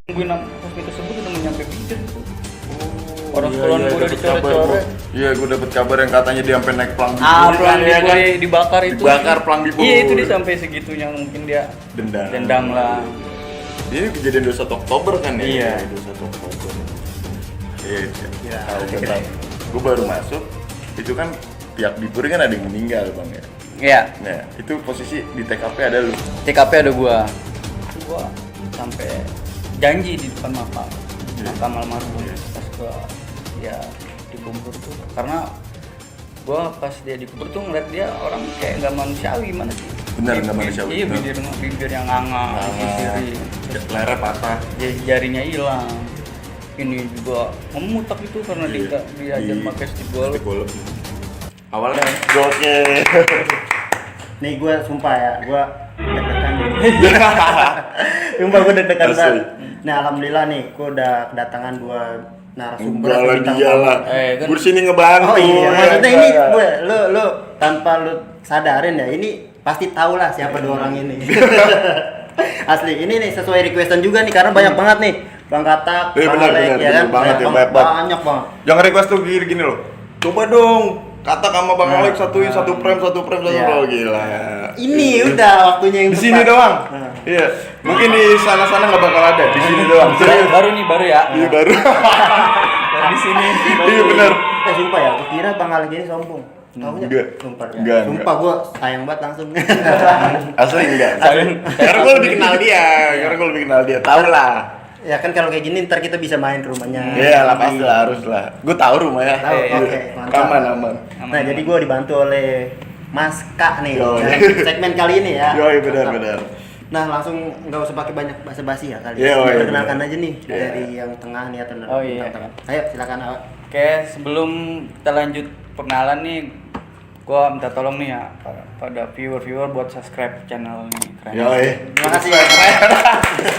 Nungguin resmi tersebut udah nyampe Bijer tuh. Orang sekolah gue udah dicoret-coret. Iya, gue dapet kabar yang katanya dia sampai naik pelang Pelang ya kan? dibakar itu. Dibakar pelang Bipur. Iya, itu dia sampai segitunya mungkin dia dendam lah. Ini kejadian 21 Oktober kan ya? Iya. 21 Oktober. Iya. Ya, Gue baru masuk, itu kan pihak Bipur kan ada yang meninggal bang ya. Iya. Nah, itu posisi di TKP ada lu. TKP ada gua sampai janji di depan makam almarhum pas gua ya dikubur tuh, karena gua pas dia dikubur tuh ngeliat dia orang kayak nggak manusiawi, mana sih? Benar, nggak manusiawi. Iya, bibir yang nganga, kiri, Lehernya patah. jarinya hilang. Ini juga memutak itu karena diajar pakai stick golf. Awalnya gokil. Nih gue sumpah ya, gue deg-degan. Sumpah gue deg-degan banget. Nah alhamdulillah nih, gue udah kedatangan dua narasumber. Enggak lah, dia lah. Kan. Gue sini ngebantu. Oh iya, maksudnya ini gue, lu tanpa lu sadarin ya, ini pasti tau lah siapa dua orang ini. Asli, ini nih sesuai requestan juga nih, karena banyak banget nih. Bang Katak, Bang Alek, ya kan? Banyak banget. Jangan request tuh gini loh. Coba dong, Katak sama Bang Alek satuin satu frame Iya. gila. Ini udah waktunya yang Di tepat. sini doang. Nah. Iya. Mungkin di sana-sana nggak bakal ada. Di sini doang. Baru ya. Iya baru. Baru di sini. Iya benar. Sumpah ya, aku kira Bang Alek ini sombong. Taunya? Enggak. Sumpah ya. Enggak. Sumpah gue sayang banget langsung. Asli enggak. Karena gue lebih kenal dia. Tahu lah. Ya kan kalau kayak gini ntar kita bisa main ke rumahnya. Iya lah pasti lah, harus lah. Gue tahu rumahnya. Tahu, Iya. oke, mantap. Aman. Nah jadi gue dibantu oleh Mas Kak nih Yoi. dalam segmen kali ini ya. Yoi, benar. Nah langsung nggak usah pakai banyak basa-basi ya kali. Yoi, Perkenalkan benar. aja nih Iya. dari yang tengah nih atau Oh, iya. tengah. Ayo silakan awak. Oke, sebelum kita lanjut perkenalan nih, gua minta tolong nih ya pada viewer buat subscribe channel ini. Keren. Yoi. Terima kasih.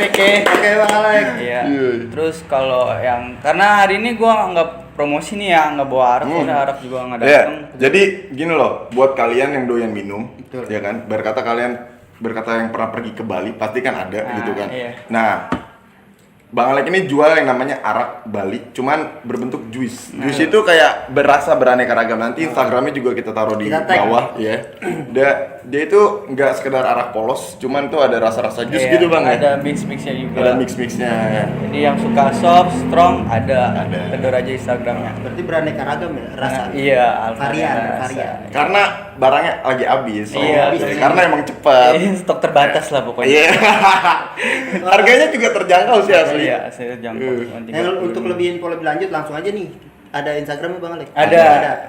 Oke. Oke Bang Alek. Iya. Iya. Terus kalau yang karena hari ini gua nggak promosi nih ya, nggak bawa arak, soalnya arak juga nggak Iya. datang. Jadi gini loh, buat kalian yang doyan minum, Betul. ya kan? Berkata yang pernah pergi ke Bali pasti kan ada gitu kan. Iya. Nah, Bang Alek ini jual yang namanya arak Bali, cuman berbentuk juice. Juice itu kayak berasa beraneka ragam. Nanti Instagramnya juga kita taruh di Kita tag. bawah, ya. Dia itu nggak sekedar arak polos, cuman tuh ada rasa-rasa juice Iya, gitu bang ya. Ada mixnya juga. Ada mix-mixnya. Jadi yang suka soft, strong ada. Ada. Kedor aja Instagramnya. Berarti beraneka ragam ya rasa. Iya, Varian. Karena barangnya lagi habis. Iya, Karena emang cepet. Stok terbatas lah pokoknya. Iya. Harganya juga terjangkau sih asli. Iya, saya jangkau. Nah, untuk lebih info lebih lanjut langsung aja nih. Ada Instagramnya Bang Alek? Ada.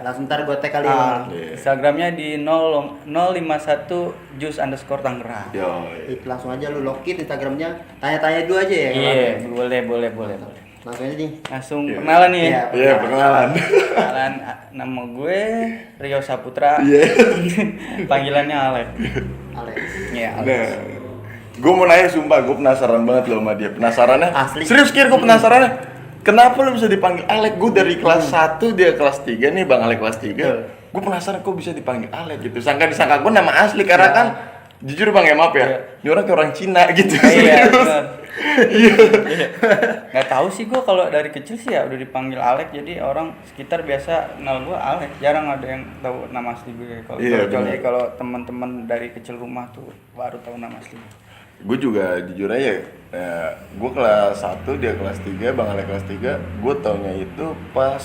Langsung ntar gue tag kali ya. Bang Alek. Iya. Instagramnya di 051 jus_Tangerang. Yo. Langsung aja lu login Instagramnya, tanya-tanya dulu aja ya. Iya, boleh. Langsung aja nih. Langsung kenalan nih. Iya. Iya, perkenalan. Kenalan, nama gue Rio Saputra. Iya. Panggilannya Alek. Alek. Iya, Alek. Nah, gue mau nanya sumpah, gue penasaran banget loh sama dia. Penasarannya? Asli. Serius Kir, gue penasarannya. Kenapa lu bisa dipanggil Alek? Gue dari kelas 1, dia kelas 3 nih, Bang Alek kelas 3. Gue penasaran kok bisa dipanggil Alek gitu. Disangka gue nama asli karena kan jujur Bang ya maaf ya. Ini orang kayak orang Cina gitu. Iya, Serius. benar. Iya. Nggak tahu sih gue kalau dari kecil sih ya udah dipanggil Alek, jadi orang sekitar biasa kenal gue Alek. Jarang ada yang tahu nama asli gue. Kalau Iya, kecuali benar. kalau teman-teman dari kecil rumah tuh baru tahu nama asli. Gue juga jujur aja, gue kelas 1, dia kelas 3, Bang Alek kelas 3. Gue taunya itu pas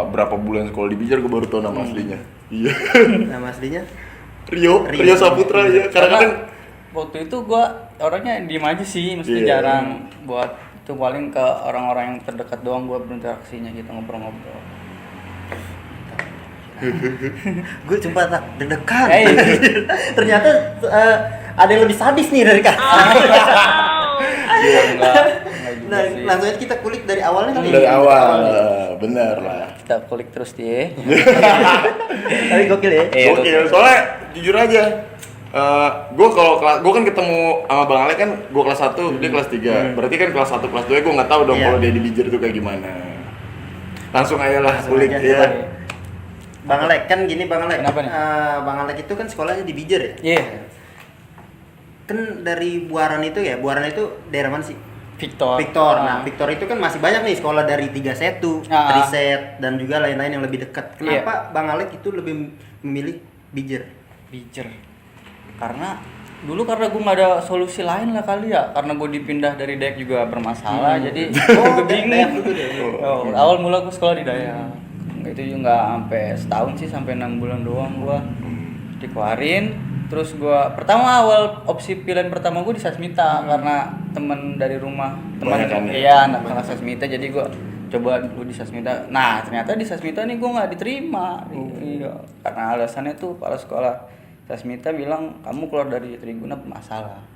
berapa bulan sekolah di Bijar, gue baru tahu nama aslinya. Iya. Nama aslinya? Rio Saputra ya. Karena kan Waktu itu gue orangnya diem aja sih, mesti Iya. jarang buat itu, paling ke orang-orang yang terdekat doang gue berinteraksinya gitu, ngobrol-ngobrol. Gue cuma tak deg-degan. Hey. Ternyata ada yang lebih sadis nih dari Kak. Iya, enggak juga Nah, sih. langsung aja kita kulik dari awalnya kali. dari ya? awal, bener lah. Kita kulik terus dia. Tapi gokil ya. Oke, soalnya jujur aja, gue kan ketemu sama Bang Alek kan, gue kelas 1, dia kelas 3. Berarti kan kelas 1, kelas 2 gue nggak tahu dong Iya. kalau dia di Bijar itu kayak gimana. Langsung aja lah Langsung kulik aja, ya. coba. Bang Alek kan gini Bang Alek. Kenapa nih? Bang Alek itu kan sekolahnya di Bijar ya. Iya. kan dari Buaran itu daerah mana sih? Victor. Nah, Victor itu kan masih banyak nih sekolah dari 31, Triset dan juga lain-lain yang lebih dekat. Kenapa Bang Alek itu lebih memilih Bijer? Karena gue nggak ada solusi lain lah kali ya, karena gue dipindah dari Dayak juga bermasalah, jadi gue bingung. Awal mula gue sekolah di Dayak, itu juga nggak sampai setahun sih, sampai 6 bulan doang gue dikeluarin. Terus gue awal opsi pilihan pertama gue di Sasmita karena teman dari rumah, anak kelas Sasmita, jadi gue coba dulu di Sasmita. Nah ternyata di Sasmita nih gue nggak diterima, iya, karena alasannya tuh kepala sekolah Sasmita bilang kamu keluar dari Triguna bermasalah.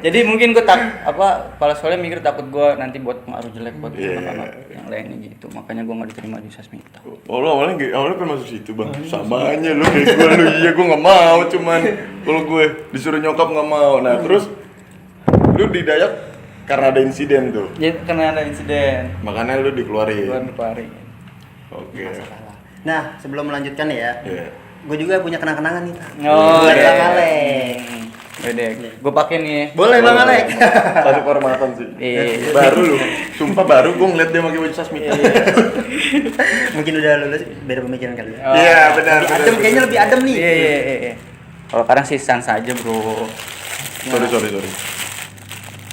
Jadi mungkin gue kepala sekolahnya mikir takut gue nanti buat pengaruh jelek buat anak-anak yang lainnya gitu, makanya gue nggak diterima di Sasmita. Awalnya pengen masuk situ bang, samanya lu kayak gue lu, iya gue nggak mau, cuman kalau gue disuruh nyokap nggak mau. Nah terus lu di Dayak karena ada insiden tuh. Jadi karena ada insiden, makanya lu dikeluarin. Oke. Nah sebelum melanjutkan ya, gue juga punya kenang-kenangan nih. Bang Alek. Gue pakai nih. Boleh Bang Alek. Satu kehormatan sih. Baru lu, sumpah baru gue ngeliat dia pakai baju Sasmita. Mungkin udah lulus, beda pemikiran kali ya. Iya benar. Adem kayaknya lebih adem nih. Iya. Kalau kadang sih sans aja bro. Sorry.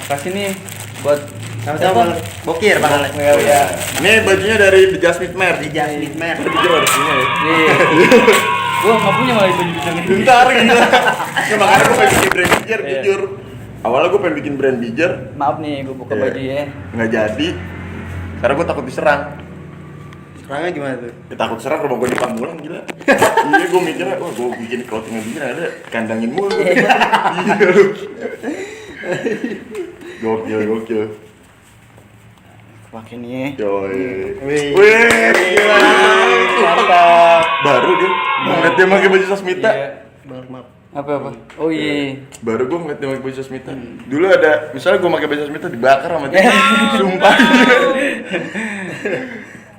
Makasih nih buat sama-sama Bokir Bang Alek. Iya. Ini bajunya dari The Just Meet Mer. Di Jasmine Mer. Pikir ada punya ya. Iya. Gua nggak punya malah baju bintang ini. Bentar gitu. Ya makanya gue pengen bikin brand Bijer, jujur. Awalnya gue pengen bikin brand Bijer. Maaf nih, gue buka baju ya. Nggak jadi. Karena gue takut diserang. Serangnya gimana tuh? Ya, takut serang rumah gue di Pamulang gila. Iya gue mikirnya, wah gue bikin clothing Bijer ada kandangin mulu. Iya lu. Gokil. Pakai nih. Coy. Wih. Gila. Mantap. Baru dia ngeliat dia pakai baju Sasmita. Iya. Maaf. Apa? Oh iya. Baru gue ngeliat dia pakai baju Sasmita. Dulu ada, misalnya gue pakai baju Sasmita dibakar sama dia. Sumpah.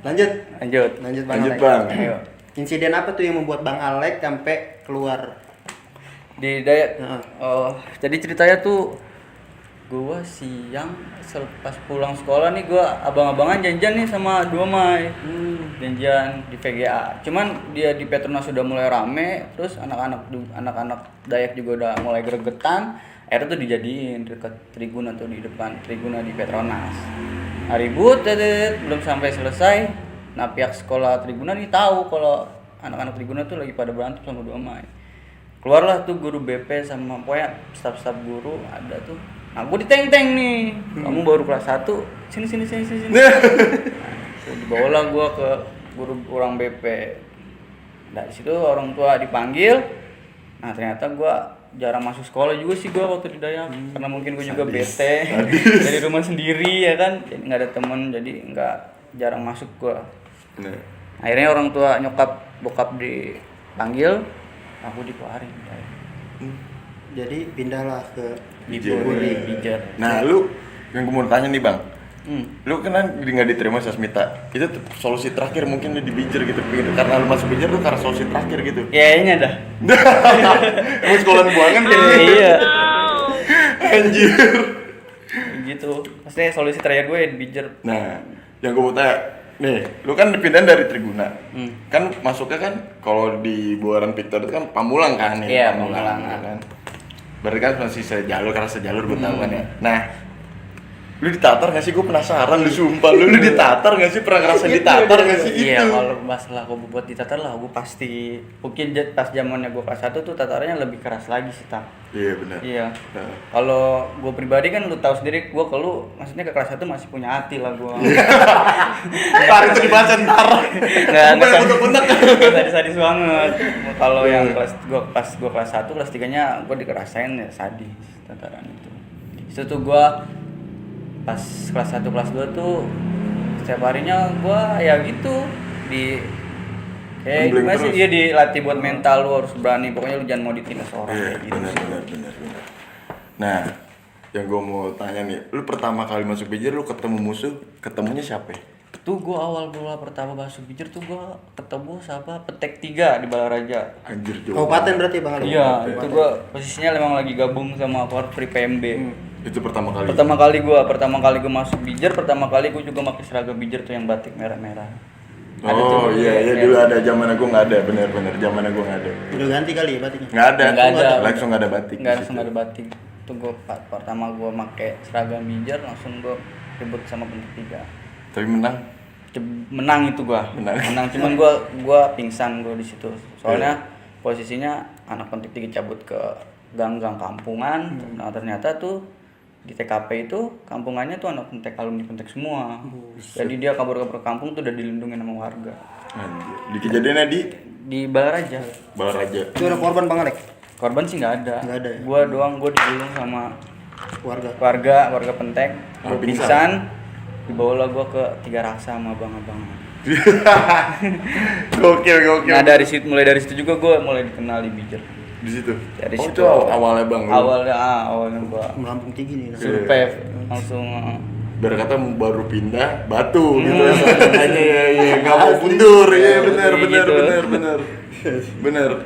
Lanjut Bang Lanjut Alek. bang. Ayo. Insiden apa tuh yang membuat Bang Alek sampai keluar? Di Dayak. Oh, jadi ceritanya tuh gua siang selepas pulang sekolah nih, gua abang-abangan janjian nih sama 2 Mai. Janjian di VGA. Cuman dia di Petronas sudah mulai rame, terus anak-anak Dayak juga udah mulai gregetan. Akhirnya tuh dijadiin dekat Triguna tuh, di depan Triguna di Petronas. Nah, ribut belum sampai selesai. Nah, pihak sekolah Triguna nih tahu kalau anak-anak Triguna tuh lagi pada berantem sama 2 Mai. Keluarlah tuh guru BP sama pokoknya staf-staf guru ada tuh. Nah, gue diteng-teng nih. Kamu baru kelas 1. Sini. Nah, dibawalah gue ke guru orang BP. Dari situ orang tua dipanggil. Nah, ternyata gue jarang masuk sekolah juga sih gue waktu di Dayak. Karena mungkin gue juga bete dari rumah sendiri ya kan. Jadi nggak ada temen, jadi jarang masuk gue. Nah. Akhirnya orang tua bokap dipanggil, aku dikeluarin. Jadi pindahlah ke Bijer. Nah lu, yang gue mau tanya nih bang, lu kan nggak diterima Sasmita, itu solusi terakhir mungkin lu di Bijer gitu, karena lu masuk Bijer lu karena solusi terakhir gitu. Kayaknya dah. Emang sekolah buangan kayaknya. Iya. Anjir. Gitu. Maksudnya solusi terakhir gue di Bijer. Nah, yang gue mau tanya, nih, lu kan pindahan dari Triguna, kan masuknya kan kalau di Buaran Victor itu kan Pamulang kan nih. Iya, Pamulang kan. Berarti kan masih karena sejalur gue tahu kan ya. Nah, lu ditatar nggak sih? Gue penasaran, lu sumpah lu ditatar nggak sih? Pernah ngerasa ditatar nggak sih? Iya, itu? kalau masalah gue buat ditatar lah, gue pasti mungkin pas zamannya gue kelas 1 tuh tatarannya lebih keras lagi sih, tak. Iya benar. Iya. Kalau gue pribadi kan lu tahu sendiri, gue maksudnya ke kelas 1 masih punya hati lah gue. Tarik itu dibaca ntar. Nggak Puntek-puntek. sadis banget. Kalau yang kelas gue kelas 1, kelas 3-nya gue dikerasain ya sadis tataran itu. Itu tuh gue pas kelas 1 kelas 2 tuh setiap harinya gue ya gitu gimana sih, dia dilatih buat mental, lu harus berani, pokoknya lu jangan mau ditindas orang. Iya, gitu. benar. Nah, yang gue mau tanya nih, lu pertama kali masuk Bijer lu ketemu musuh, ketemunya siapa? Tuh gue awal bola pertama masuk Bijer tuh gue ketemu sama Petek 3 di Balaraja. Anjir jauh. Kabupaten berarti Bang Ali? Iya, itu gue posisinya memang lagi gabung sama Korpri PMB. Itu pertama kali. Pertama kali gue masuk Bijer, pertama kali gue juga pakai seragam Bijer tuh yang batik merah-merah. Ada tuh, Oh iya dulu ada, zaman gue nggak ada, bener-bener zaman gue nggak ada. Udah ganti kali ya batiknya? Nggak ada, Nggak ada. langsung nggak ada batik. Nggak langsung ada batik. Itu gue pertama gue pakai seragam Bijer langsung gue ribut sama Petek 3. Tapi menang. Menang itu gua menang cuman gua pingsan gua di situ soalnya posisinya anak Petek 3 cabut ke gang-gang kampungan. Nah ternyata tuh di TKP itu kampungannya tuh anak Pentek, alumni Pentek semua. Jadi dia kabur ke kampung tuh udah dilindungi sama warga. Anjir. Di kejadiannya Di Balaraja. Balaraja. Itu ada korban Bang Alek? Korban sih nggak ada. Nggak ada ya? Gua digulung sama Warga. warga Pentek. Gua Oh, pingsan. Dibawalah gua ke Tiga Raksa sama abang-abang. Gokil. Nah mulai dari situ juga gue mulai dikenal di Bijer. Di situ. Dari Oh situ. itu awalnya bang. Awalnya gue Melampung tinggi nih. survei langsung. Berkata baru pindah Batu gitu ya. Iya nggak mau mundur. Iya benar.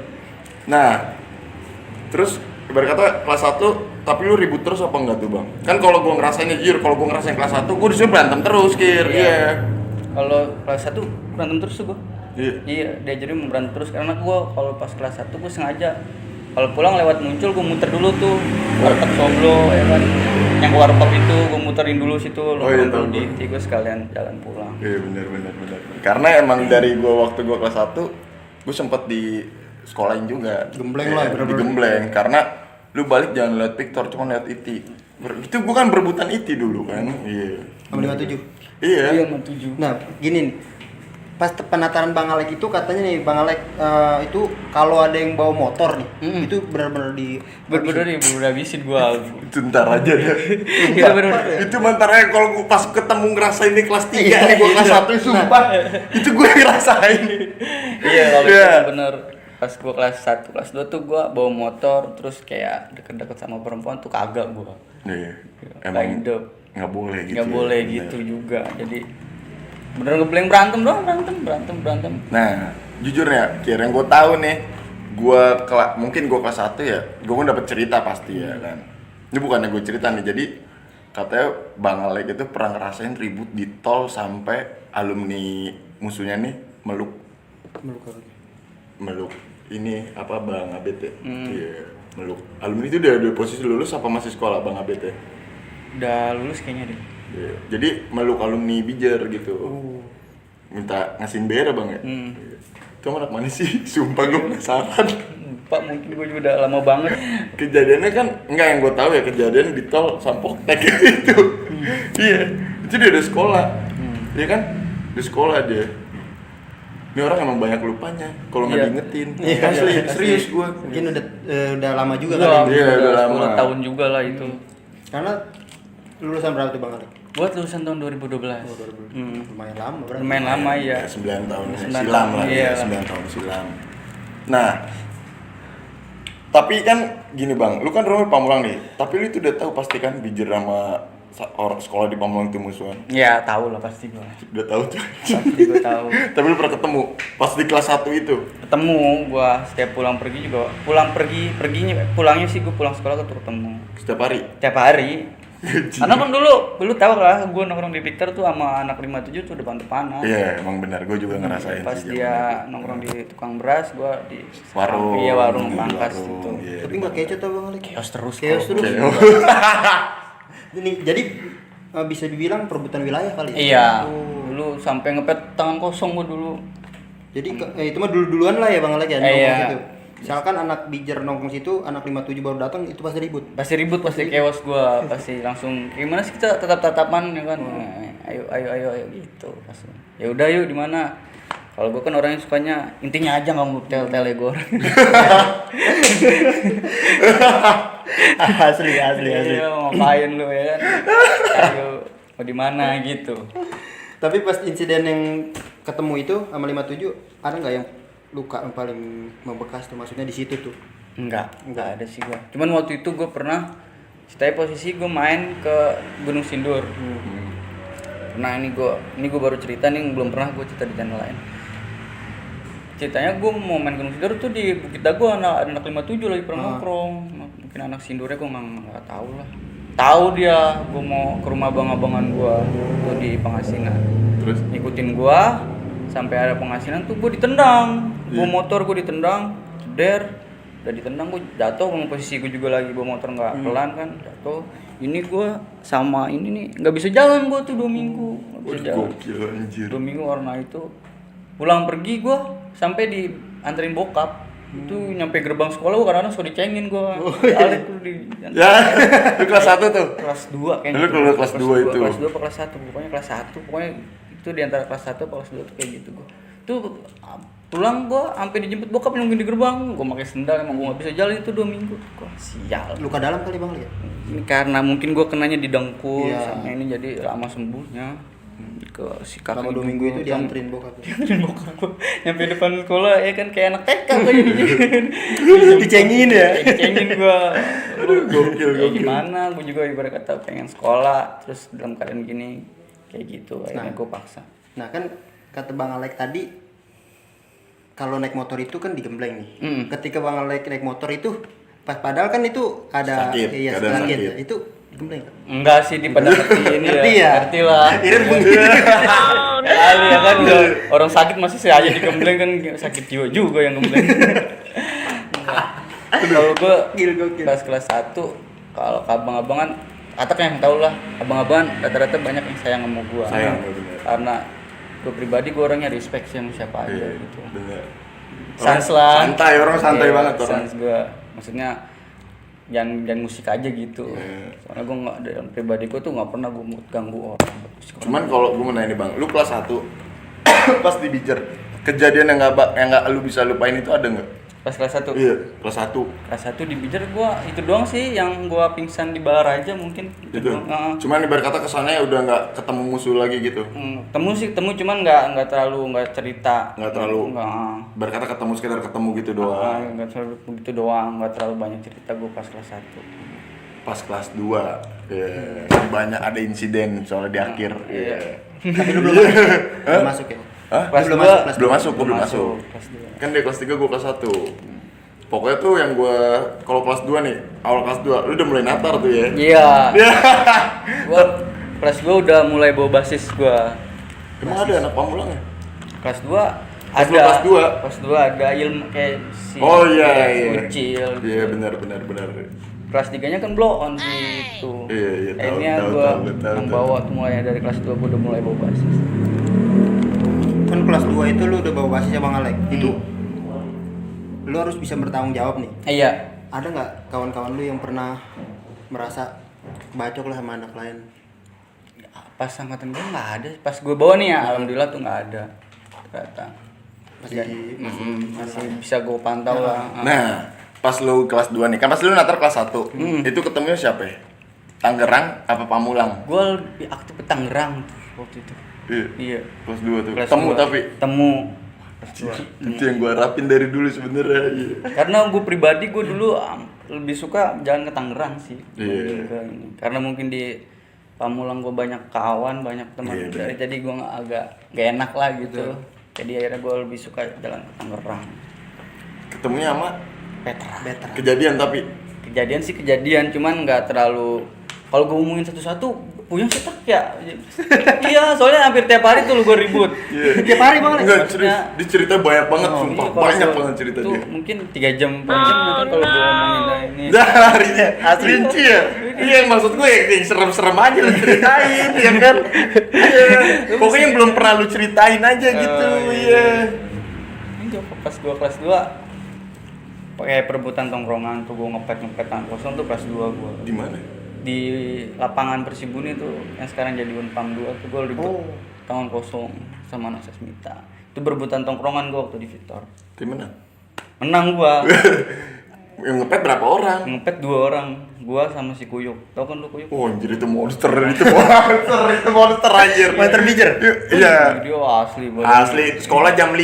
Nah terus berkata kelas 1 tapi lu ribut terus apa enggak tuh bang? Kan kalau gua ngerasainnya jujur, kalau gua ngerasain kelas 1 gua disuruh berantem terus Iya. Kalau kelas 1 berantem terus tuh gue. Iya. Diajarin mau berantem terus karena gue kalau pas kelas 1 gue sengaja kalau pulang lewat Muncul gue muter dulu tuh warteg Soblo ya kan, yang warkop itu gue muterin dulu situ iya, dulu di IT gue sekalian jalan pulang. Iya benar. Karena emang dari gua waktu gua kelas 1 gua sempet di sekolahin juga. Gembleng lah, bener-bener. Digembleng karena lu balik jangan lihat Victor, cuma lihat IT. Itu gua kan berebutan IT dulu kan. Iya. Sama 57. Iya. Iya 7. Nah, gini nih. Pas penataran Bang Alek itu katanya nih Bang Alek itu kalau ada yang bawa motor nih, itu benar-benar Bener-bener habisin gua. Itu ntar aja deh. Itu bener-bener. Itu mantarnya kalau gua pas ketemu ngerasain di kelas 3 nih gua kelas 1 sumpah. Itu gua ngerasain. Iya, kalau Iya. itu bener. Pas gua kelas 1, kelas 2 tuh gua bawa motor terus kayak deket-deket sama perempuan tuh kagak gua. Iya. Kayak Emang hidup. nggak boleh gitu. Nggak ya, boleh bener. gitu juga. Jadi bener ngebleng berantem doang, berantem. Nah, jujur ya, kira yang gue tahu nih, mungkin gue kelas 1 ya, gue kan dapet cerita pasti ya kan. Ini bukannya gue cerita nih, jadi katanya Bang Alek itu pernah ngerasain ribut di tol sampai alumni musuhnya nih meluk ini apa Bang Abet ya? Iya, meluk. Alumni itu udah posisi lulus apa masih sekolah Bang Abet ya? Udah lulus kayaknya deh. Iya. Jadi meluk alumni Bijer gitu. Minta ngasihin bear Bang ya? Iya. Itu anak mana sih? Sumpah gue penasaran. Pak mungkin gue juga udah lama banget. Kejadiannya kan enggak, yang gue tahu ya kejadian di tol Sampok Tek itu. Iya. Itu dia udah sekolah. Iya kan? Di sekolah dia. Ini orang emang banyak lupanya kalau nggak Iya. diingetin. Iya, Asli, iya, serius gue. Mungkin udah lama juga Udah, kali. Iya, udah lama. 10 tahun juga lah itu. Karena lulusan berapa tuh Bang Alek? Buat lulusan tahun 2012. Lumayan lama berarti. Lumayan lama ya. 9 tahun 9 silam tahun, lah iya. ya, 9 tahun silam. Nah, tapi kan gini Bang, lu kan rumah Pamulang nih, tapi lu itu udah tahu pasti kan Bijer sama orang sekolah di Pamulang itu musuhan. Ya tahu lah pasti gue. Udah tahu tuh. Pasti gue tahu. Tapi lu pernah ketemu pas di kelas 1 itu. Ketemu gue setiap pulang pergi juga. Pulangnya sih gue pulang sekolah ketemu. Setiap hari. Tiap hari. Karena kan dulu tahu lah gue nongkrong di Victor tuh sama anak 57 tuh depan-depanan. Iya, emang benar. Gue juga ngerasain Pas sih. dia nongkrong di tukang beras, gue di Warung. Iya, warung Di pangkas warung, gitu. iya, Tapi di nggak kece tuh Bang Alek. Chaos terus. Chaos kok. terus. Chaos. Ini jadi bisa dibilang perebutan wilayah kali. Iya. Oh. Dulu sampai ngepet tangan kosong gue dulu. Jadi itu mah duluan lah ya Bang Alek ya nongkrong Iya. situ. Misalkan anak Bijer nongkrong situ, anak 57 baru datang itu pasti ribut. Pasti ribut, pasti chaos gue, pasti langsung gimana sih kita tetap tatapan ya kan. Ayo gitu. Pasti. Ya udah yuk di mana? Kalau gue kan orang yang sukanya intinya aja nggak mau tel-tel gue. asli. Iya, mau ngapain lu ya kan? Ayo mau di mana gitu. Tapi pas insiden yang ketemu itu sama 57 ada nggak yang luka yang paling membekas tuh, maksudnya di situ tuh? Enggak ada sih gua. Cuman waktu itu gua pernah posisi gua main ke Gunung Sindur. pernah ini gue baru cerita nih, belum pernah gue cerita di channel lain. Ceritanya gue mau main Gunung Sindur tuh di Bukit Dago, anak 57 lagi pernah nongkrong. Mungkin anak Sindurnya gue nggak tahu lah. Tahu dia, gue mau ke rumah abang-abangan gue tuh di Pangasinan. Terus Ikutin gue sampai ada Pangasinan tuh gue ditendang. Gue motor gue ditendang, udah ditendang gue jatuh. Posisi gue juga lagi bawa motor nggak pelan kan, jatuh. Ini gue sama ini nih nggak bisa jalan gue tuh 2 minggu. Nggak bisa jalan. gokil anjir. 2 minggu karena itu. Pulang pergi gue sampai dianterin bokap. Itu nyampe gerbang sekolah gue kadang-kadang suka dicengin gue. Alek tuh di Ya, lu kelas 1 tuh. kelas 2 kayaknya. Lu keluar kelas 2 itu. Kelas 2 apa kelas 1? Pokoknya kelas 1. Pokoknya itu di antara kelas 1 apa kelas 2 tuh kayak gitu gue. Tuh pulang gue sampai dijemput bokap nungguin di gerbang. Gue pakai sendal, emang gue enggak bisa jalan itu 2 minggu. Gue sial. Luka dalam kali Bang lihat. Ini karena mungkin gue kenanya di dengkul Iya. sama ini jadi lama sembuhnya. Ke si kakak Selama 2 minggu itu dianterin bokap. dianterin bokap gue nyampe depan sekolah ya kan kayak anak TK gue jadi Dicengin ya. dicengin gue. Gokil, Ya gokil. gimana, gue juga ibarat kata pengen sekolah terus dalam keadaan gini kayak gitu akhirnya gue paksa. Nah kan kata Bang Alek tadi kalau naik motor itu kan digembleng nih. Ketika Bang Alek naik motor itu padahal kan itu ada Sakit, iya keadaan sakit. sakit. Itu digembleng. Enggak sih di pada ngerti ini Ngerti ya. ya? Ngerti lah. Ini bunyi. Kali ya kan orang sakit masih saya aja digembleng kan sakit jiwa juga yang gembleng. Kalau gue Gokil. pas kelas 1 kalau ke abang-abangan Atak yang tau lah, abang-abangan rata-rata banyak yang sayang sama gue. Sayang, bener. Karena gue pribadi gue orangnya respect sih sama siapa aja Iya, gitu. bener. Sans lah. Santai, orang santai Iya, banget orang. sans gue, maksudnya jangan musik aja gitu. Iya. Soalnya gue nggak, dalam pribadi gue tuh nggak pernah gue ganggu orang. Cuman kalau gue mau nanya nih Bang, lu kelas 1 pas di Bijer, kejadian yang nggak lu bisa lupain itu ada nggak? Pas kelas 1. Iya, kelas 1. Kelas 1 di Bijar gua itu doang sih yang gua pingsan di bar aja mungkin. Gitu. Doang. Cuman ibarat kata kesannya udah nggak ketemu musuh lagi gitu. Temu cuman nggak terlalu nggak cerita. Nggak terlalu. Nggak. Ibarat kata ketemu sekedar ketemu gitu doang. Nggak terlalu begitu doang, nggak terlalu banyak cerita gua pas kelas 1. Pas kelas 2 banyak ada insiden soalnya di akhir. Iya. Tapi lu belum masuk ya? Hah? Kelas Belum dua- masuk, kelas Belum masuk, gua belum masuk. Kelas 2. Kan dari kelas 3 gua kelas 1. Pokoknya tuh yang gua kalau kelas 2 nih, awal kelas 2 lu udah mulai natar tuh ya. Iya. Kelas 2 udah mulai bawa basis gua. Emang ada anak pamulang ya? Kelas 2 Pas ada. lu kelas 2? Kelas 2 ada ilmu kayak si Oh iya iya. Ucil. Iya benar benar benar. Kelas 3-nya kan blow on gitu. Iya, iya, tahu, Akhirnya tahu, gua tahu, tahu, yang tahu. bawa tuh mulai dari kelas 2 gua udah mulai bawa basis. Kan kelas 2 itu lu udah bawa basisnya Bang Alek. Itu lu harus bisa bertanggung jawab nih. Iya. Ada nggak kawan-kawan lu yang pernah merasa bacok lah sama anak lain? Pas angkatan gua nggak ada. Pas gua bawa nih ya, alhamdulillah tuh nggak ada. Kata. Masih bisa gua pantau lah. Nah, pas lu kelas 2 nih, kan pas lu natar kelas 1. Itu ketemunya siapa ya? Tangerang apa Pamulang? Gua lebih aktif ke Tangerang tuh waktu itu. Iya. Iya. Kelas 2 tuh. Kelas Temu 2. tapi Temu. Kelas 2. itu yang gua harapin dari dulu sebenarnya. Iya. Karena gue pribadi gue dulu lebih suka jalan ke Tangerang sih. Iya. Ke ini. Karena mungkin di Pamulang gue banyak kawan, banyak teman. Iya, Jadi gue agak gak enak lah gitu. Jadi akhirnya gue lebih suka jalan ke Tangerang. Ketemunya sama Petra. kejadian tapi Kejadian sih kejadian, cuman nggak terlalu. Kalau gue ngomongin satu-satu, puyeng setak ya. Iya, soalnya hampir tiap hari tuh lu gue ribut. Iya. Tiap hari Bang Alek. Enggak, Maksudnya- serius. Dia cerita banyak banget, sumpah. Iya, kalau Banyak gua- banget cerita tuh dia. mungkin 3 jam, 4 jam gitu kalau gue ngomongin ini. Harinya rinci ya? Iya, maksud gue yang serem-serem aja lu ceritain, ya kan? Iya. Pokoknya yang belum pernah lu ceritain aja gitu, iya. Ini pas gua kelas 2 pakai perebutan tongkrongan tuh gua ngepet tangan kosong tuh kelas 2 gua. Di mana? Di lapangan Persibuni tuh yang sekarang jadi Unpam 2 tuh gua ribut tangan kosong sama anak Sasmita. Itu berebutan tongkrongan gua waktu di Victor. Di mana? Menang gua. Yang ngepet berapa orang? Ngepet 2 orang, gua sama si Kuyuk. Tau kan lu Kuyuk? Oh anjir itu monster anjir. Monster Bijer. Iya. Dia asli banget. Asli sekolah jam 5.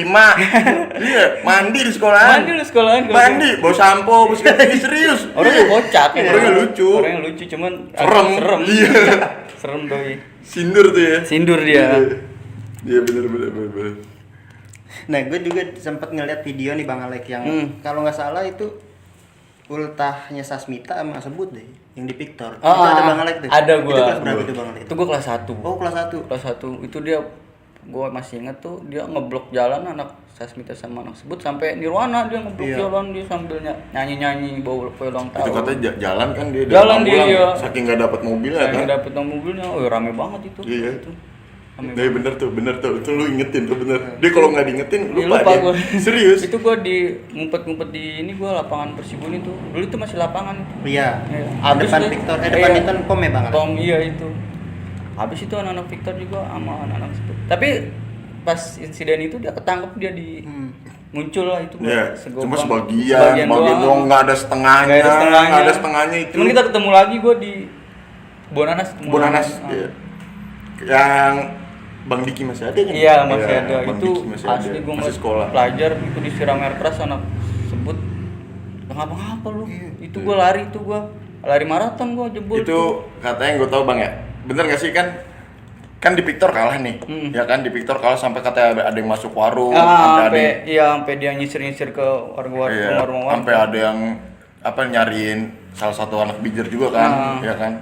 Iya, mandi di sekolahan. Mandi lu sekolahan gua. Mandi, bawa sampo, bawa sikat gigi serius. Orangnya kocak ya. Orangnya lucu. Orangnya lucu cuman Serem. serem. Iya. Serem doi. Sindur tuh ya. Sindur dia. Iya bener. Nah, gue juga sempat ngeliat video nih Bang Alek yang kalau nggak salah itu ultahnya Sasmita sama Sebut deh, yang di Victor. Itu ada Bang Alek tuh. Ada gua. Itu kelas berapa itu Bang Alek? Itu gua kelas 1. Oh, kelas 1. Kelas 1 itu dia, gua masih inget tuh, dia ngeblok jalan anak Sasmita sama anak Sebut sampai Nirwana, dia ngeblok jalan, dia sambil nyanyi bawa kue ulang tahun. Itu katanya jalan kan dia. Jalan dia, iya. Saking nggak dapat mobil ya kan. Nggak dapet mobilnya, rame banget itu. Iya. Itu. Nah, bener tuh, itu lu ingetin tuh bener. Dia kalau nggak diingetin Lupa lupa dia. gua. Serius. Itu gua di ngumpet-ngumpet di ini, gua lapangan Persibun itu. Dulu itu masih lapangan itu. Iya. Iya. Depan deh. Victor, depan Iya. itu Pom ya Bang Alek? Pom, iya itu. Habis itu anak-anak Victor juga sama anak-anak Sebut. Tapi pas insiden itu dia ketangkep, dia di muncul lah itu. Ya, segobang. cuma sebagian doang, nggak ada setengahnya, nggak ada setengahnya itu. Cuman kita ketemu lagi gua di Bonanas. Bonanas, iya. Yang Bang Diki masih ada kan? Iya, masih ada. Bang Itu Diki masih asli ada. gue masih sekolah. pelajar itu disiram air keras anak Sebut. Nggak ngapa-ngapa lu. Itu gue lari tuh, gue lari maraton, gue jebol. Itu katanya gue tahu Bang ya. Bener nggak sih kan di Victor kalah nih. Ya kan di Victor kalah sampai katanya ada yang masuk warung, sampai dia nyisir-nyisir ke iya, warung-warung. sampai ada yang nyariin salah satu anak bijer juga kan, ya kan.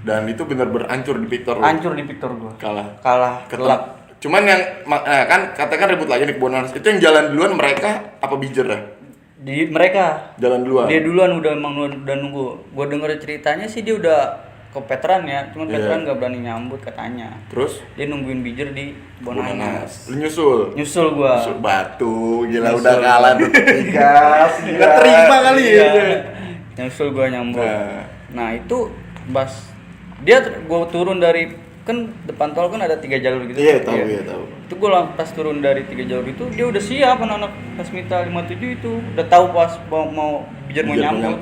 Dan itu benar-benar hancur di Victor. Hancur di Victor gue. Kalah. Gelap. Cuman yang kan katakan ribut lagi di Bonanas. Itu yang jalan duluan mereka apa bijer ya? Di mereka. Jalan duluan. Dia duluan udah nunggu. Gue denger ceritanya sih dia udah ke veteran ya, cuman veteran nggak berani nyambut katanya. Terus dia nungguin bijer di Bonanas. Lu nyusul Gua. Nyusul batu, gila udah kalah 3. Nggak terima kali ya. Nyusul gua nyambut. Nah itu pas gua turun dari, kan depan tol kan ada 3 jalur gitu. Iya tahu. Itu gua pas turun dari 3 jalur itu dia udah siap, anak Sasmita 57 itu udah tahu pas mau bijer mau nyambut.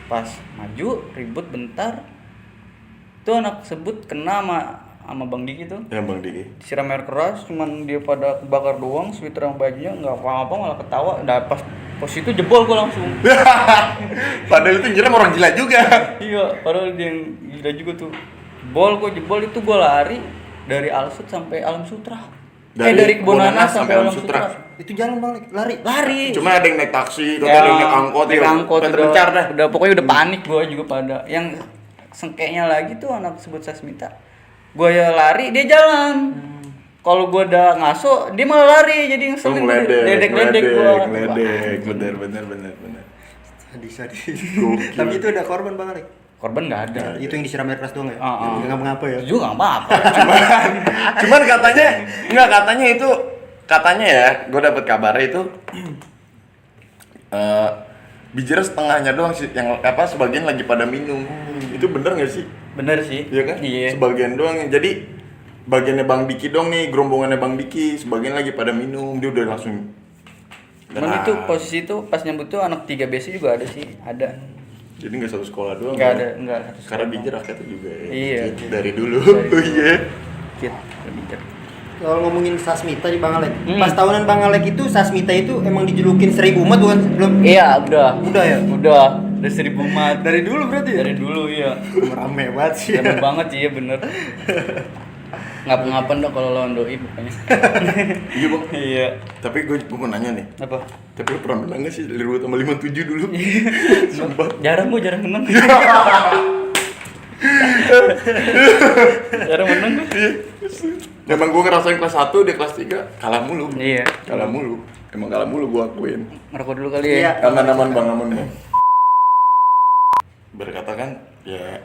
Pas maju ribut bentar, itu anak Sebut kena sama Bang Diki tuh. Ya Bang Diki. Disiram air keras, cuman dia pada bakar doang, sweater sama bajunya nggak apa-apa, malah ketawa. Nah pas itu jebol gua langsung. Padahal itu nyiram orang gila juga. Iya, padahal dia yang gila juga tuh. Jebol itu gua lari dari Alsut sampai Alam Sutra. Dari Bonanas sampai Alam Sutra. Itu jalan balik, Lari. Cuma ada yang naik taksi, ada yang naik angkot, terbencar dah. Pokoknya udah panik gua juga pada. Yang sengkeknya lagi tuh anak Sebut Sasmita. Gua ya lari, dia jalan. Kalau gua udah ngaso, dia malah lari, jadi ngeselin. Ledek-ledek gua. Ledek, bener. Sadis. Tapi itu ada korban Bang Alek? Korban nggak ada. Itu yang disiram air keras doang ya? Nggak ngapa-ngapa ya? Itu juga nggak apa-apa. Cuman katanya itu ya, gue dapet kabarnya itu bijer setengahnya doang sih, yang sebagian lagi pada minum. Itu bener nggak sih? Bener sih. Iya kan? Iya. Sebagian doang. Jadi bagiannya Bang Diki dong nih, gerombongannya Bang Diki, sebagian lagi pada minum, dia udah langsung. Cuman itu posisi itu pas nyambut tuh anak 3 BC juga ada sih, ada. Jadi nggak satu sekolah doang. Nggak kan? ada, nggak satu sekolah. Karena bijer rakyatnya juga ya. Iya. Dari dulu. Iya. Bijer. Kalau ngomongin Sasmita di Bang Alek, pas tahunan Bang Alek itu Sasmita itu emang dijulukin 1000 umat bukan? Belum? Iya, udah. Udah ya? Udah 1000 umat. Dari dulu berarti ya? Dari dulu iya. Rame banget sih. Rame banget sih, iya bener. Ngapa-ngapain dah kalau lawan doi pokoknya. Iya Bang. Iya. Tapi gue mau nanya nih. Apa? Tapi lu pernah menang gak sih dari 2 sama 57 dulu? Sumpah. Jarang menang. Jarang menang gue. Emang gue ngerasain kelas 1, dia kelas 3 kalah mulu. Iya. Kalah mulu. Emang kalah mulu gue akuin. Ngerokok dulu kali ya. Aman-aman Bang, aman ya. Berkata kan, ya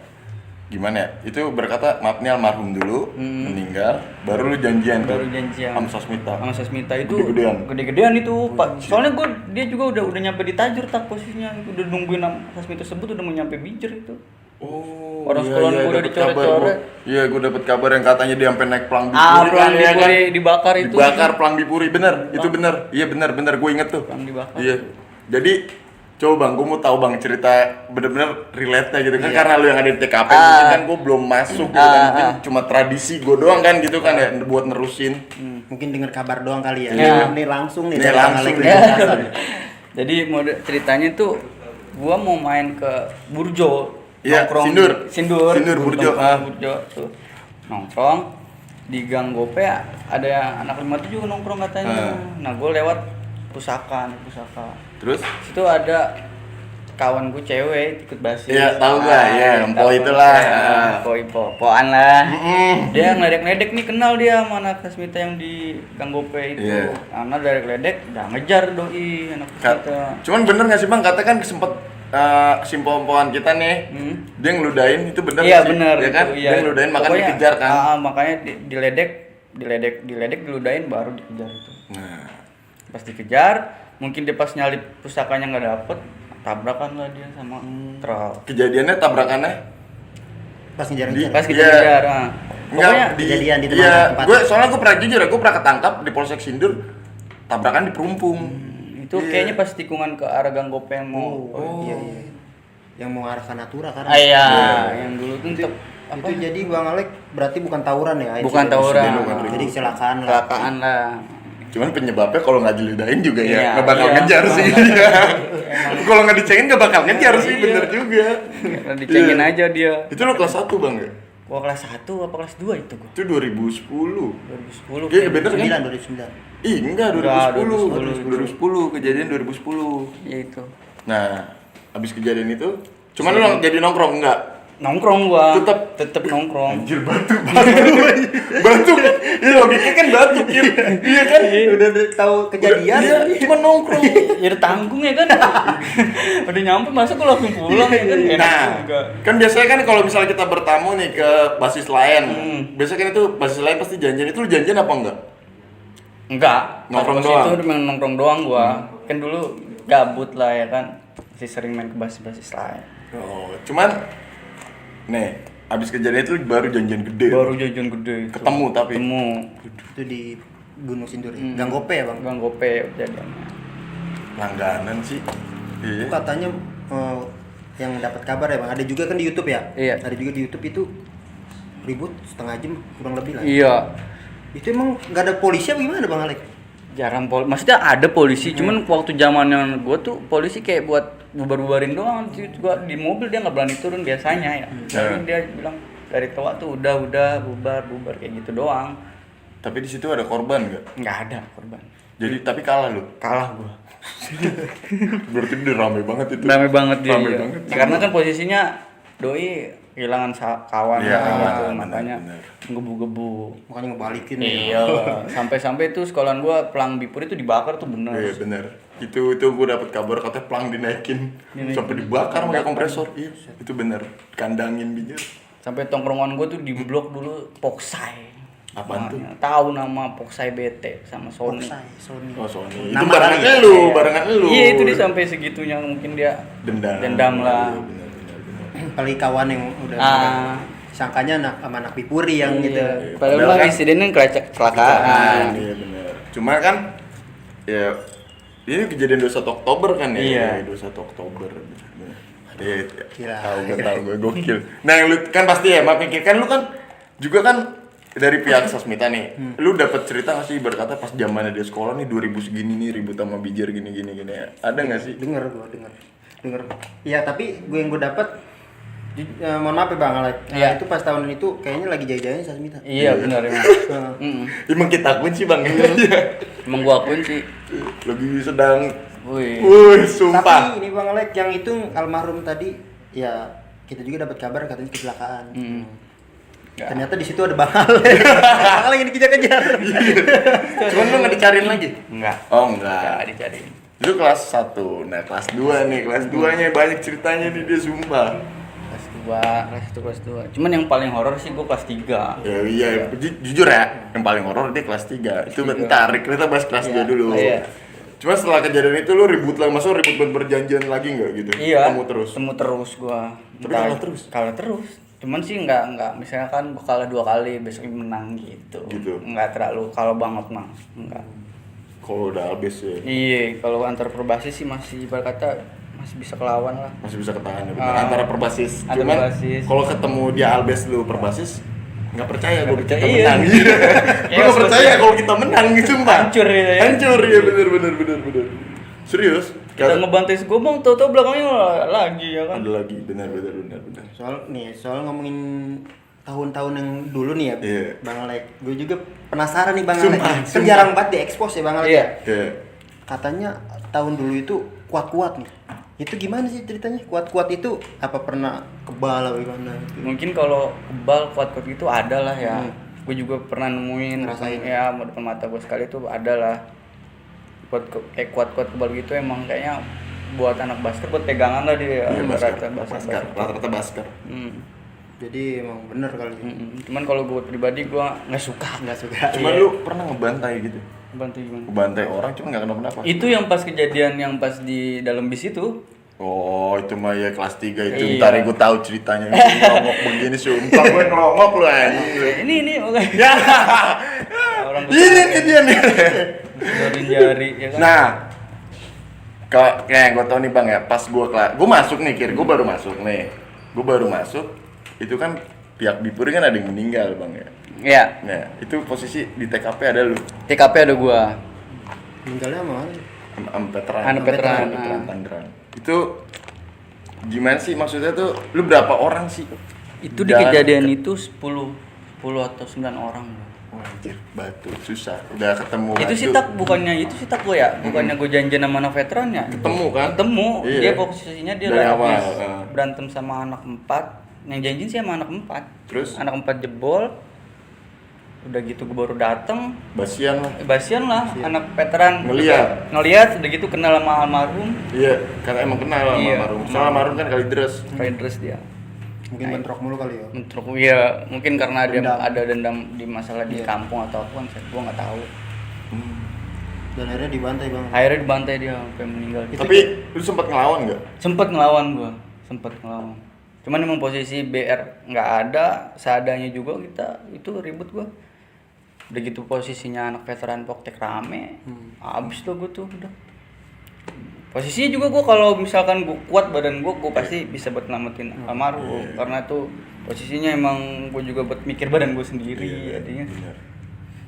gimana ya? Itu berkata maaf nih almarhum dulu, meninggal, baru lu janjian tuh. Baru janjian. Sama Sasmita. Sama Sasmita itu Gede-gedean itu, Pak. Soalnya dia juga udah nyampe di Tajur tak posisinya. Udah nungguin Sasmita tersebut udah mau nyampe bijer itu. Oh, orang sekolah gue udah dicoret-coret. Iya, gue dapet kabar yang katanya dia sampai naik pelang Bipuri kan, ya kan? Dibakar itu. Dibakar pelang Bipuri, bener. Itu bener. Iya bener, gue inget tuh. Pelang dibakar. Iya. Jadi coba Bang, gue mau tahu Bang cerita bener-bener relate-nya gitu kan, karena lu yang ada di TKP mungkin kan gue belum masuk gitu kan, mungkin cuma tradisi gue doang kan gitu kan ya, buat nerusin. Mungkin dengar kabar doang kali ya. Ini langsung nih. Ini langsung nih. Jadi ceritanya tuh gua mau main ke Burjo Iya, nongkrong Sindur Burjo. Burjo tuh nongkrong di Gang Gope ada anak 57 nongkrong katanya. Nah gue lewat pusaka. Terus Situ ada kawan gue cewek ikut basis. iya tahu gak ya, empo itulah. Poan lah. Dia ngeledek-ledek nih, kenal dia sama anak Kasmita yang di Gang Gope itu. Iya. Karena dari ledek udah ngejar doi anak Kasmita. Cuman bener gak sih bang, katakan sempet simpo-simpoan kita nih, dia ngeludain, itu bener Iya gak sih? bener Ya kan? itu, iya. Dia ngeludain makanya Pokoknya, dikejar kan. Makanya diledek diludain baru dikejar itu. Nah, Pas dikejar, mungkin dia pas nyalip pusakanya nggak dapet, tabrakan lah dia sama truk. kejadiannya tabrakannya Pas ngejar-ngejar. Pas kita Iya. kejar, pokoknya kejadian di iya, tempat. soalnya gue pernah jujur ya, gue pernah ketangkap di Polsek Sindur, tabrakan di Perumpung. itu kayaknya pas tikungan ke arah Gang Gope yang mau. Iya. Yang mau arah ke Natura kan. Iya, yang dulu tuh Itu jadi Bang Alek berarti bukan tawuran ya? Bukan insiden. tawuran. Jadi kecelakaan lah. kecelakaan lah. Cuman penyebabnya kalau nggak diludahin juga ya Iya, nggak bakal iya. ngejar sih. Kalau nggak dicengin nggak bakal ngejar sih, Iya. bener juga. Karena dicengin Iya. aja dia. Itu lo kelas 1 bang ya? Gua kelas 1 apa kelas 2 itu gua? Itu 2010. 2010. Iya bener kan? 2009. Ih enggak, Enggak, 2010. Kejadian 2010. Iya itu. Nah, abis kejadian itu, cuman lu jadi nongkrong enggak? Nongkrong gua. Tetep. Tetep nongkrong. Anjir batu. Batu kan? Iya logiknya kan batu Kir. Iya kan? Udah tahu kejadian. Iya, cuma nongkrong. Ya udah tanggung ya kan. Udah nyampe masa gua langsung pulang ya kan. Enak Nah, juga. kan biasanya kan kalau misalnya kita bertamu nih ke basis lain, biasanya kan itu basis lain pasti janjian. Itu lu janjian apa enggak? Enggak. Nongkrong Pas doang? itu main nongkrong doang gua. Kan dulu gabut lah ya kan. Masih sering main ke basis-basis lain. Oh, cuman nih, abis kejadian itu baru janjian gede. Baru jajan gede itu. Ketemu tapi. Ketemu. Itu di Gunung Sindur ya. Gang Gope ya, Bang. Gang Gope jadiannya. Langganan sih. Itu Iya. katanya yang dapat kabar ya, Bang. Ada juga kan di YouTube ya? Iya. Ada juga di YouTube itu ribut setengah jam kurang lebih lah. Iya. Itu emang nggak ada polisi apa gimana, Bang Alek? Jarang maksudnya ada polisi, cuman waktu zamannya gua tuh polisi kayak buat bubar-bubarin doang. Gua di mobil dia nggak berani turun biasanya ya. Tapi dia bilang dari tua tuh udah bubar kayak gitu doang. Tapi di situ ada korban nggak? Nggak ada korban. Jadi tapi kalah lu. Kalah gua. Berarti udah rame banget itu. Rame banget dia. Rame iya. banget. Karena kan posisinya doi kehilangan kawan Iya, kayak gitu, benar, makanya benar. ngebu-gebu. Makanya ngebalikin. Iya, sampai-sampai tuh sekolahan gua pelang bipur itu dibakar tuh bener. Iya bener. Itu gue dapet kabar katanya pelang dinaikin sampai dibakar pakai kompresor. Iya, itu bener. Kandangin bijar. Sampai tongkrongan gua tuh di blok dulu Poksai. Apaan tuh? Namanya. Tahu nama Poksai BT sama Sony. Sony. Oh Sony. Itu Nama barengan kali ya? lu, Iya. barengan lu. Iya, itu dia sampai segitunya mungkin dia dendam lah. Iya, bener. Apalagi kawan yang udah sangkanya sama anak Pipuri yang gitu. Padahal mah insidennya kecelakaan. Iya bener. Cuma kan ya ini kejadian 21 Oktober kan ya? Iya. 21 Oktober. Iya, Gila. tahu gue gokil. Nah, yang lu kan pasti ya, makanya kan lu kan juga kan dari pihak Sasmita nih. Lu dapat cerita nggak sih berkata pas zamannya dia sekolah nih 2000 segini nih ribut sama Bijar gini ya. Ada nggak sih? Denger. Iya, tapi yang gue dapat mohon maaf ya Bang Alek. Iya. Itu pas tahun itu kayaknya lagi jaya-jayanya Sasmita. Iya, benar emang. Emang kita akuin sih Bang. Emang gua akuin sih. Lagi sedang Wih. sumpah. Tapi ini Bang Alek yang itu almarhum tadi ya kita juga dapat kabar katanya kecelakaan. Ternyata di situ ada Bang Alek. Bang Alek yang dikejar-kejar. Cuman lu nggak dicariin lagi? Enggak. Oh enggak. Dicariin. Itu kelas 1. Nah, kelas 2 nih. Kelas 2-nya banyak ceritanya nih dia sumpah. Kelas 2. Cuman yang paling horor sih gua kelas 3. Ya iya, jujur ya, yang paling horor dia kelas 3. Itu bentar, kita bahas kelas 2 dulu. Iya. Cuma setelah kejadian itu lu ribut lagi, maksudnya ribut berjanjian lagi nggak gitu? Iya. Ketemu terus. Temu terus gua. Tapi kalah terus? Kalah terus. Cuman sih enggak misalkan gua kalah 2 kali besoknya menang gitu. Gitu. Enggak terlalu kalau banget mah. Enggak. Kalau udah habis ya, Iya, kalau antar perbasis sih masih berkata masih bisa kelawan lah. masih bisa ketahan ya, bener. Antara perbasis. Antara Cuman perbasis. kalau ketemu dia albes lu perbasis, nggak percaya gue kita percaya, iya. menang. Gue nggak percaya kalau kita menang gitu mbak. Hancur gitu ya. Hancur ya bener. Serius? Kita ngebantai segobang, tau-tau belakangnya lagi ya kan. Ada lagi, benar. Soal ngomongin tahun-tahun yang dulu nih ya, Iya. Bang Alek. Gue juga penasaran nih Bang Sumpah, Alek. Kan jarang banget diekspos ya Bang Alek. Iya. Iya. Katanya tahun dulu itu kuat-kuat nih. Itu gimana sih ceritanya? Kuat-kuat itu apa pernah kebal atau gimana? Mungkin kalau kebal kuat-kuat itu ada lah ya. Gue juga pernah nemuin Ngerasain. ya depan mata gue sekali tuh ada lah. Kayak kuat-kuat kebal gitu emang kayaknya buat anak basket buat pegangan lah dia. Iya, Rata-rata Basker. Rata-rata Basker. Jadi emang bener kali. Cuman kalau gue pribadi gue nggak suka. Nggak suka. Cuman Iya. lu pernah ngebantai gitu? Bantu gimana? Ngebantai orang cuma nggak kenapa-napa. Itu yang pas kejadian yang pas di dalam bis itu. Oh, itu mah ya kelas 3 itu. Iya. Ntar gue tahu ceritanya. Ngelongok begini sumpah gue ngelongok lu anjing. Ini makanya Ya. orang Ini nih dia nih. jari ya kan. Nah, kayak gue tau nih Bang ya, pas gue masuk nih gue baru masuk, itu kan pihak Bipuri kan ada yang meninggal Bang ya. Iya. Nah, itu posisi di TKP ada lu, TKP ada gua. Meninggalnya mana? veteran Veteran. Tangerang. Itu gimana sih maksudnya tuh, lu berapa orang sih? Itu di Dan- kejadian itu 10 atau 9 orang. Wah, anjir, batu susah, udah ketemu Itu batu. sih bukannya itu sih gua ya, bukannya gua janjian sama anak veteran ya. Ketemu kan? Ketemu, Iya. dia posisinya dia Dari lagi awal, habis heeh. berantem sama anak 4. Yang janjian sih sama anak 4. Terus? Anak 4 jebol. Udah gitu gua baru dateng. Basian lah. Basian lah, anak veteran ngelihat udah gitu kenal sama almarhum. Iya, karena emang kenal sama Iya. almarhum. Soalnya almarhum kan Kalidres. Raiders dia. Mungkin bentrok mulu kali ya. Untuk ya mungkin karena dia Dendam. ada dendam di masalah di Iya. kampung atau apa kan gua nggak tahu. Dan akhirnya dibantai Bang. Akhirnya dibantai dia sampai meninggal. Tapi lu sempat ngelawan nggak? Sempet ngelawan. Cuman emang posisi BR nggak ada, seadanya juga kita itu ribut gua. Udah gitu posisinya anak veteran Poktek rame, abis tuh gua tuh udah. Posisinya juga gua kalau misalkan gua kuat badan gua pasti bisa buat nyelamatin almarhum. Karena tuh posisinya emang gua juga buat mikir badan gua sendiri, jadinya. Bener.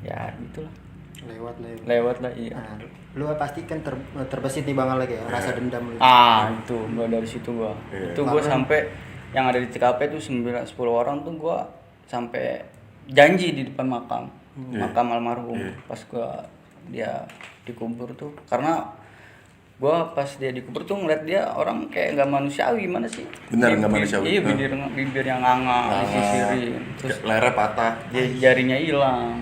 Ya gitulah. Lewat. Lah iya. Nah, lu pasti kan terbesit nih Bang Alek ya, rasa dendam lu. Itu gua dari situ gua. Iya. Itu gua sampai yang ada di TKP tuh 9-10 orang tuh gua sampai janji di depan makam almarhum. Pas dia dikubur tuh karena gua pas dia dikubur tuh ngeliat dia orang kayak nggak manusiawi, gimana sih? Bener, nggak manusiawi. Iya, bibir yang nganga, disisirin. Terus Lehernya patah. jarinya hilang.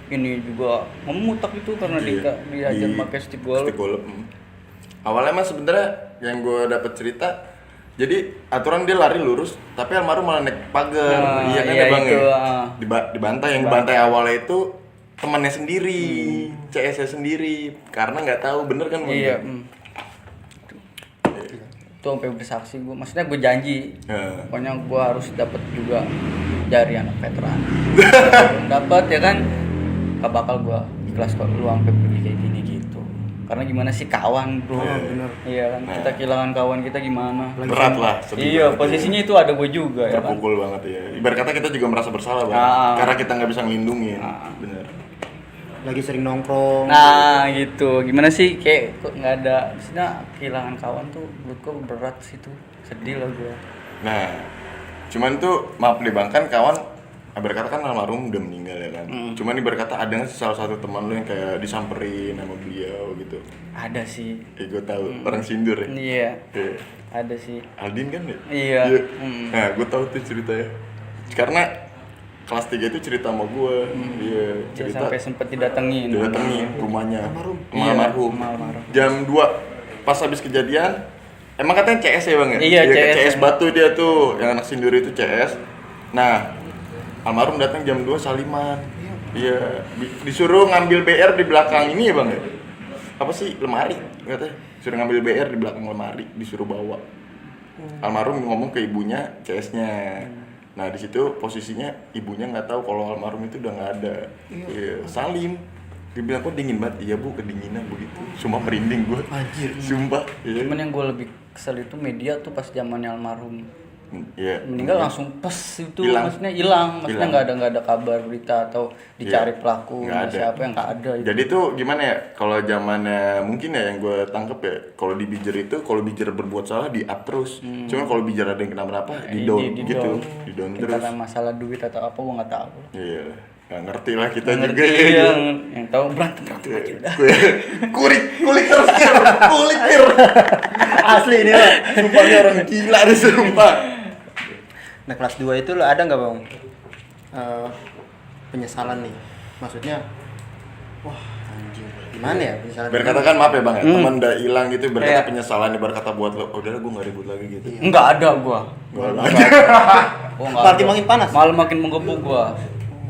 Ini juga memutak itu karena diajar pakai stick golf. Awalnya mah sebenarnya yang gue dapet cerita, jadi aturan dia lari lurus, tapi almarhum malah naik pagar. Iya kan iya ya Bang itu, ya? Dibantai, yang dibantai awalnya itu temannya sendiri, CS-nya sendiri, karena nggak tahu bener kan Bang? Iya. Tuh sampai bersaksi gue, maksudnya gue janji, pokoknya gue harus dapat juga dari anak veteran. Dapat ya kan, gak bakal gue ikhlas kok lu sampai pergi kayak gini gitu. Karena gimana sih kawan bro, bener. Iya kan, kita kehilangan kawan kita gimana? Berat lah. sedih Iya, banget posisinya itu ada gue juga ya kan. terpukul banget ya. Ibarat kata kita juga merasa bersalah Bang, karena kita nggak bisa ngelindungin. Bener. Lagi sering nongkrong. Nah gitu, gimana sih kayak kok nggak ada, maksudnya kehilangan kawan tuh menurut gue berat sih tuh, sedih lah gue. Nah, cuman tuh maaf nih Bang, kan kawan ibarat kata kan almarhum udah meninggal ya kan. Cuman ibarat kata ada nggak sih salah satu teman lu yang kayak disamperin sama beliau gitu? Ada sih. Gue tahu orang Sindur ya. Iya, Iya. ada sih. Aldin kan ya? Iya. Nah, gue tahu tuh ceritanya. Karena kelas 3 itu cerita sama gue. Iya, Dia cerita. sampai sempet didatengin. Dia datengin rumahnya. Iya, Almarhum. almarhum. Jam 2 pas habis kejadian, emang katanya CS ya Bang ya? Iya, CS. CS Batu dia tuh, yang anak Sindur itu CS. Nah, almarhum datang jam 2 saliman. Iya, disuruh ngambil BR di belakang ini ya Bang ya? Apa sih? Lemari katanya. Disuruh ngambil BR di belakang lemari, disuruh bawa. Almarhum ngomong ke ibunya, CS-nya. Nah, di situ posisinya ibunya nggak tahu kalau almarhum itu udah nggak ada. Iya, Salim. Dibilang kok dingin banget. Iya Bu, kedinginan begitu. Sumpah merinding gue. Anjir. Sumpah. Iya. Cuman yang gue lebih kesel itu media tuh pas zamannya almarhum Iya. meninggal langsung pes itu, Hilang. maksudnya hilang, maksudnya Hilang. nggak ada kabar berita atau dicari Iya. pelaku Nggak ada. siapa yang nggak ada itu. Jadi tuh gimana ya? Kalau zamannya mungkin ya yang gue tangkep ya, kalau di Bijer itu kalau Bijer berbuat salah di up terus. Cuman kalau Bijer ada yang kenapa-napa di down gitu, di down terus. Karena masalah duit atau apa gua nggak tahu. Iya, nggak ngerti lah kita Ngerti, juga ya. iya, yang tahu berantem aja udah. Kulik terus Kir. Kulik Kir. Asli ini Bang. Sumpah ini orang gila deh sumpah. Nah kelas 2 itu lo ada nggak Bang penyesalan nih? Maksudnya wah anjing gimana ya penyesalan? Berkata kan maaf ya Bang ya, teman udah hilang gitu berkata Iya. penyesalan nih, berkata buat lo, udah gue nggak ribut lagi gitu. Nggak ada gua. Nggak ada. Gua nggak Makin ada. makin panas. Malah makin menggebu gua.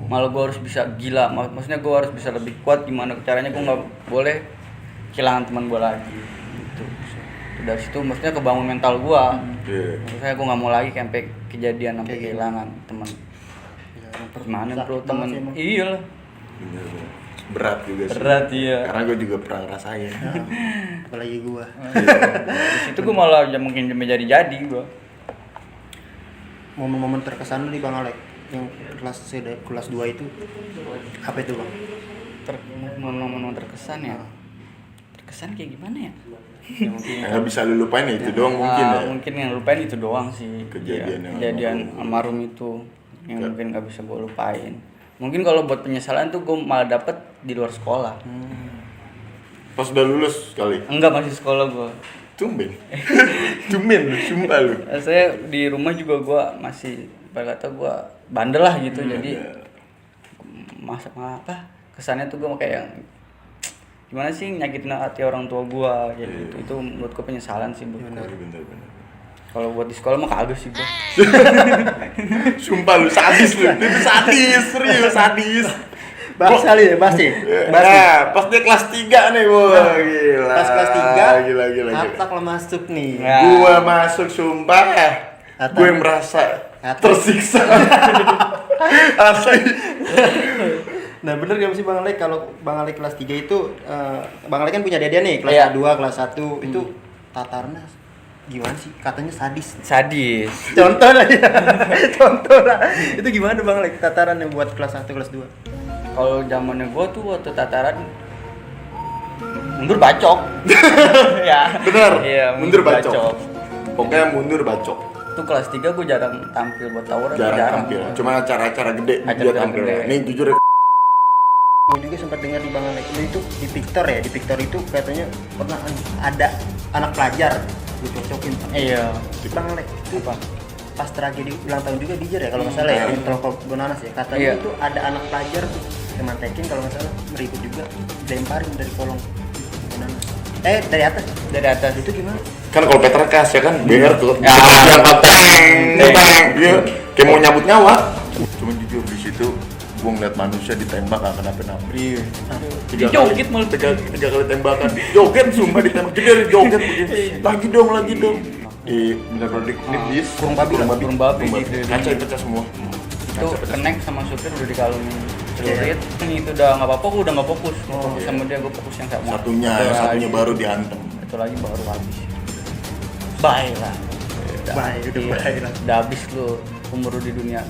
Malah gua harus bisa gila. Maksudnya gua harus bisa lebih kuat, gimana caranya gua nggak boleh kehilangan teman gua lagi. Gitu. Dari situ maksudnya kebangun mental gua. Iya. Maksudnya gua nggak mau lagi sampai kejadian sampai Kayak kehilangan teman. Ya, Gimana bro sakit teman? banget sih, emang. Iya lah. Bener. Berat juga sih. Berat iya. Karena gue juga pernah ngerasain. Apalagi gua. Di situ gua malah ya mungkin jadi gua. Momen-momen terkesan lu nih Bang Alek yang kelas 2 itu apa itu Bang? Momen-momen terkesan ya. Terkesan kayak gimana ya? Ya mungkin Nggak bisa lu lupain ya, itu doang mungkin ya. Mungkin yang lupain itu doang sih. Kejadian yang Kejadian almarhum itu yang mungkin nggak bisa gue lupain. Mungkin kalau buat penyesalan tuh gue malah dapet di luar sekolah. Pas udah lulus kali. Enggak, masih sekolah gue. Tumben. Tumben lu, sumpah lu. Saya di rumah juga gue masih berkata gue bandel lah gitu. Jadi masa apa kesannya tuh gue kayak gimana sih nyakitin hati orang tua gue gitu. Itu menurut gue penyesalan sih buat gue. Bener. Kalau buat di sekolah mah kagak sih gue. Sumpah lu sadis lu. Dia tuh sadis, serius sadis. bahas kali ya, bahas ya. Nah, pas dia kelas 3 nih, wah gila. Pas kelas 3 Gila. Atak lo masuk nih. Ya. Gua masuk sumpah. Kata- Gue merasa Kata- tersiksa. Asli. Nah bener gak sih Bang Alek kalau Bang Alek kelas 3 itu Bang Alek kan punya dede nih kelas Iya. 2, kelas 1 itu tatarnya gimana sih? Katanya sadis. Sadis. Contoh lah ya. Contoh lah. Itu gimana Bang Alek tataran yang buat kelas 1, kelas 2? Kalau zamannya gue tuh waktu tataran mundur bacok. Ya. Bener. Iya, mundur bacok. Pokoknya mundur bacok. Itu kelas 3 gue jarang tampil buat tawuran. Jarang tampil. Cuma acara-acara gede dia Acara-acara tampil. gede. Nih jujur ya. Gue juga sempat dengar di Bang Alek itu di Victor ya, di Victor itu katanya pernah ada anak pelajar lu cocokin. Iya. Bang Alek itu Apa? pas tragedi ulang tahun juga di Jer ya kalau nggak salah ya di Telkom Bonanas ya katanya Iya. itu ada anak pelajar tuh yang mantekin kalau nggak salah meribut juga dilemparin dari kolong Bonanas dari atas Dari atas. itu gimana? Kan kalau Peterkas ya kan BR tuh. Ya. Yang teng. Dia kayak mau nyabut nyawa. Cuma jujur di situ gua ngeliat manusia ditembak gak kenapa-napa. Iya. Tiga Joget kali- malah. tiga kali tembakan. Joget sumpah ditembak. Jadi joget begini. Lagi dong. Bener-bener di Kurung babi lah, kurung babi gitu. Kaca pecah semua. Itu kenek sama supir udah dikalungin celurit. Ini itu udah nggak apa-apa, gue udah nggak fokus. Nggak fokus sama dia, gue fokus yang sama. Satunya baru diantem. Itu lagi baru habis. Bye lah. Bye, udah bye lah. Udah habis lu umur lu di dunia.